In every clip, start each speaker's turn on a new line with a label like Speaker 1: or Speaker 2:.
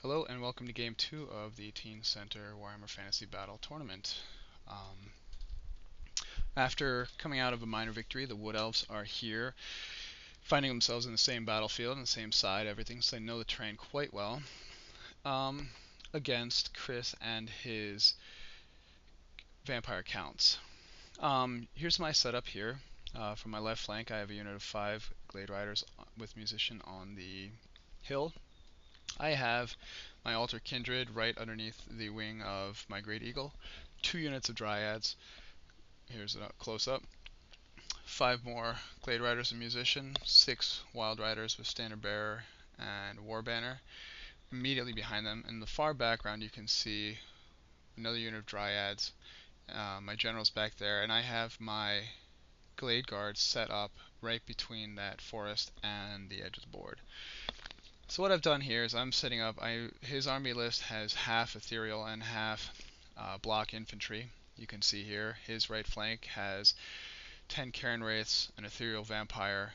Speaker 1: Hello and welcome to Game 2 of the Teen Center Warhammer Fantasy Battle Tournament. After coming out of a minor victory, the Wood Elves are here, finding themselves in the same battlefield, on the same side, everything, so they know the terrain quite well, um, against Chris and his vampire counts. Here's my setup here. From my left flank, I have a unit of 5 Glade Riders with Musician on the hill. I have my Altar Kindred right underneath the wing of my Great Eagle, 2 units of Dryads. Here's a close-up. 5 more Glade Riders and Musician, 6 Wild Riders with Standard Bearer and War Banner. Immediately behind them, in the far background, you can see another unit of Dryads. My general's back there, and I have my Glade Guards set up right between that forest and the edge of the board. So what I've done here is I'm setting up, his army list has half ethereal and half block infantry. You can see here his right flank has 10 Karen Wraiths, an ethereal vampire,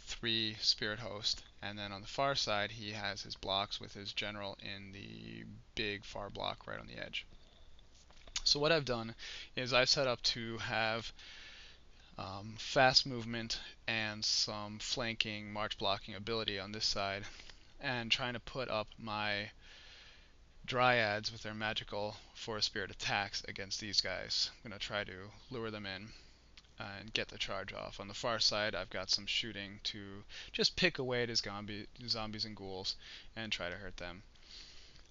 Speaker 1: 3 spirit host, and then on the far side he has his blocks with his general in the big far block right on the edge. So what I've done is I've set up to have fast movement and some flanking march blocking ability on this side, and trying to put up my Dryads with their magical forest spirit attacks against these guys. I'm going to try to lure them in and get the charge off. On the far side, I've got some shooting to just pick away at his zombies and ghouls and try to hurt them.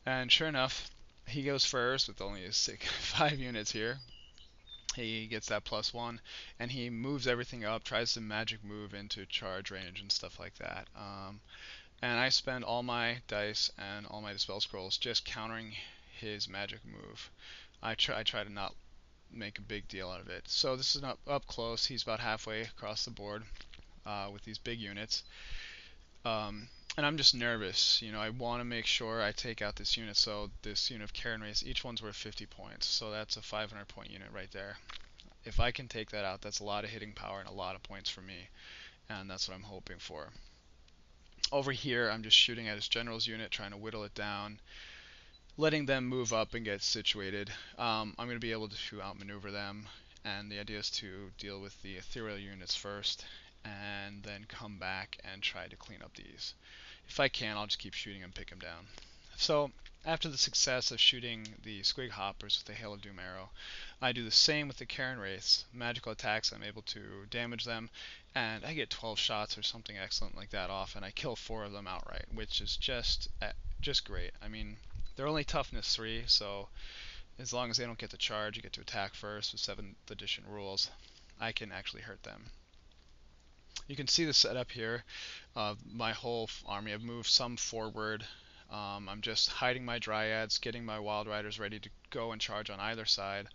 Speaker 1: And sure enough, he goes first with only his 5 units here. He gets that +1, and he moves everything up, tries to magic move into charge range and stuff like that. And I spend all my dice and all my dispel scrolls just countering his magic move. I try to not make a big deal out of it. So this is up close. He's about halfway across the board with these big units. And I'm just nervous. I want to make sure I take out this unit. So this unit of Karen Race, each one's worth 50 points. So that's a 500 point unit right there. If I can take that out, that's a lot of hitting power and a lot of points for me. And that's what I'm hoping for. Over here, I'm just shooting at his general's unit, trying to whittle it down, letting them move up and get situated. I'm going to be able to outmaneuver them, and the idea is to deal with the ethereal units first, and then come back and try to clean up these. If I can, I'll just keep shooting and pick them down. So after the success of shooting the Squig Hoppers with the Hail of Doom arrow, I do the same with the Karen Wraiths. Magical attacks, I'm able to damage them, and I get 12 shots or something excellent like that off, and I kill 4 of them outright, which is just great. I mean, they're only toughness 3, so as long as they don't get the charge, you get to attack first with 7th edition rules, I can actually hurt them. You can see the setup here of my whole army. I've moved some forward. I'm just hiding my Dryads, getting my Wild Riders ready to go and charge on either side,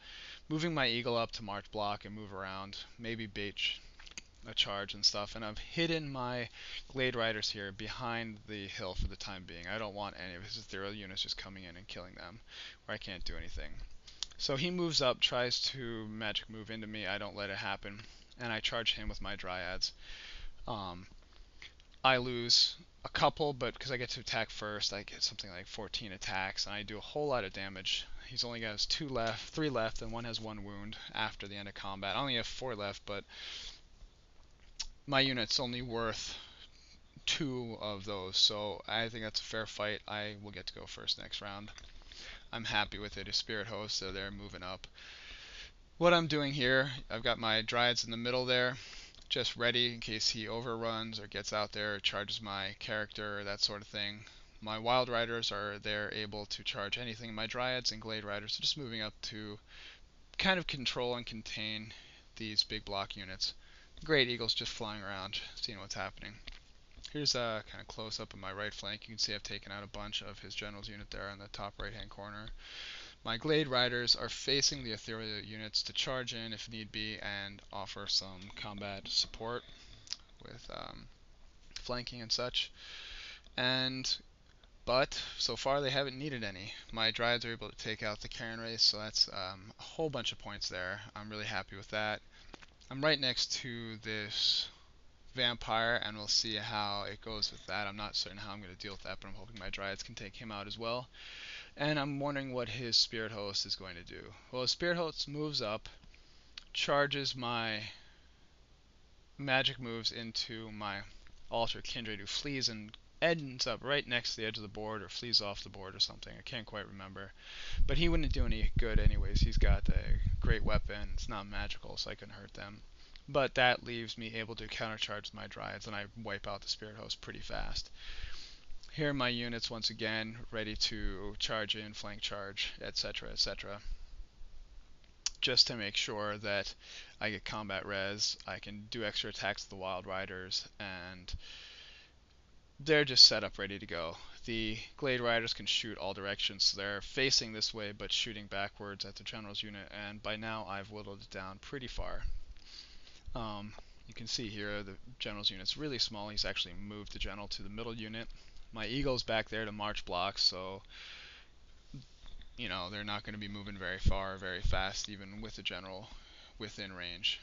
Speaker 1: moving my Eagle up to march block and move around, maybe bait a charge and stuff, and I've hidden my Glade Riders here behind the hill for the time being. I don't want any of his ethereal units just coming in and killing them, where I can't do anything. So he moves up, tries to magic move into me. I don't let it happen, and I charge him with my Dryads. I lose a couple, but because I get to attack first, I get something like 14 attacks, and I do a whole lot of damage. He's only got 3 left, and one has 1 wound after the end of combat. I only have 4 left, but my unit's only worth 2 of those, so I think that's a fair fight. I will get to go first next round. I'm happy with it. His spirit hosts, so they're moving up. What I'm doing here, I've got my Dryads in the middle there, just ready in case he overruns or gets out there, charges my character, that sort of thing. My Wild Riders are there able to charge anything. My Dryads and Glade Riders are just moving up to kind of control and contain these big block units. Great Eagle's just flying around, seeing what's happening. Here's a kind of close up of my right flank. You can see I've taken out a bunch of his general's unit there in the top right hand corner. My Glade Riders are facing the ethereal units to charge in if need be and offer some combat support with flanking and such. But so far they haven't needed any. My Dryads are able to take out the Karen race, so that's a whole bunch of points there. I'm really happy with that. I'm right next to this vampire, and we'll see how it goes with that. I'm not certain how I'm going to deal with that, but I'm hoping my dryads can take him out as well. And I'm wondering what his spirit host is going to do. Well, his spirit host moves up, charges my magic moves into my altar kindred, who flees and ends up right next to the edge of the board, or flees off the board or something. I can't quite remember. But he wouldn't do any good anyways. He's got a great weapon. It's not magical, so I couldn't hurt them. But that leaves me able to countercharge my dryads, and I wipe out the spirit host pretty fast. Here are my units once again, ready to charge in, flank charge, etc., etc. Just to make sure that I get combat res, I can do extra attacks to the Wild Riders, and they're just set up ready to go. The Glade Riders can shoot all directions, so they're facing this way but shooting backwards at the General's unit, and by now I've whittled it down pretty far. You can see here the General's unit's really small. He's actually moved the General to the middle unit. My Eagle's back there to march blocks, so they're not going to be moving very far, very fast, even with the General within range.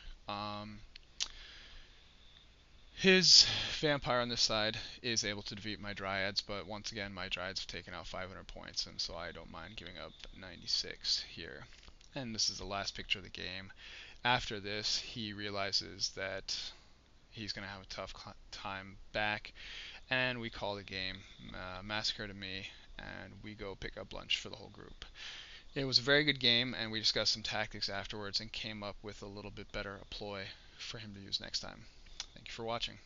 Speaker 1: His vampire on this side is able to defeat my dryads, but once again my dryads have taken out 500 points, and so I don't mind giving up 96 here. And this is the last picture of the game. After this, he realizes that he's going to have a tough time back, and we call the game massacre to me, and we go pick up lunch for the whole group. It was a very good game, and we discussed some tactics afterwards and came up with a little bit better a ploy for him to use next time. Thank you for watching.